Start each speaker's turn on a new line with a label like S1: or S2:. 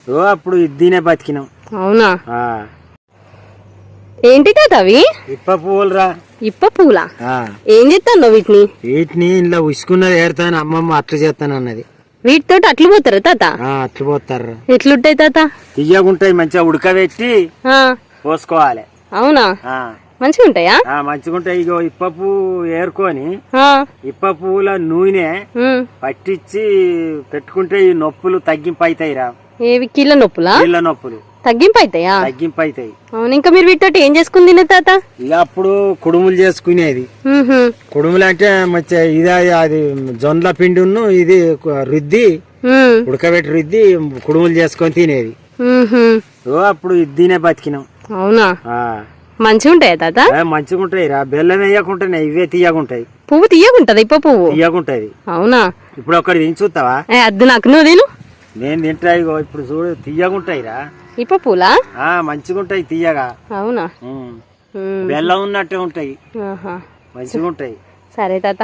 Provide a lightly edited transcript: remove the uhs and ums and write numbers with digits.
S1: అప్పుడు ఇద్దీనే బతికినాం.
S2: అవునా? ఏంటి తాత అవి?
S1: ఇప్ప పువ్వులు రా.
S2: ఇప్ప పువ్వులా? ఏం చేస్తాను వీటిని?
S1: వీటిని ఇలా ఉసుకున్నది ఏరుతాను, అమ్మమ్మ అట్లు చేస్తాను అన్నది.
S2: వీటితో అట్లు పోతారా తాత?
S1: అట్లు పోతారు.
S2: ఎట్లుంటాయి తాత?
S1: తీయగుంటాయి, మంచిగా ఉడకబెట్టి పోసుకోవాలి.
S2: అవునా? మంచిగా ఉంటాయా?
S1: మంచిగా ఉంటాయి. ఇగో ఇప్ప పువ్వు ఏరుకొని ఇప్ప పువ్వుల నూనె పట్టించి పెట్టుకుంటే ఈ నొప్పులు తగ్గింపు అవుతాయి రా.
S2: ఏవి? కీళ్ళ నొప్పులా?
S1: కీళ్ళ నొప్పులు
S2: తగ్గింపు అవుతాయా?
S1: తగ్గింపు అవుతాయి.
S2: అవును. ఇంకా మీరు వీటితో ఏం చేసుకుని తినే తాత?
S1: ఇక అప్పుడు కుడుములు చేసుకునేది. కుడుములు అంటే మంచిగా ఇది అది జొన్నల పిండి ఇది రుద్ది ఉడకబెట్టి రుద్ది కుడుములు చేసుకొని తినేది. అప్పుడు ఇద్దీనే బతికినాం.
S2: అవునా? మంచిగా ఉంటాయా తాత?
S1: మంచిగా ఉంటాయి రా. బెల్లం వేయకుంటాయి, ఇవే తీయగుంటాయి.
S2: పువ్వు తీయగుంటది? ఇప్ప పువ్వు
S1: తీయగుంటది.
S2: అవునా?
S1: ఇప్పుడు ఒకటి తిని చూస్తావా?
S2: అద్దు నాకు, నువ్వు తిను.
S1: నేను తింటా. ఇగో ఇప్పుడు చూడు, తీయగుంటాయి రా.
S2: ఇప్ప పూలా?
S1: మంచిగా ఉంటాయి తీయగా.
S2: అవునా?
S1: బెల్లం ఉన్నట్టే ఉంటాయి, మంచిగా ఉంటాయి.
S2: సరే తాత.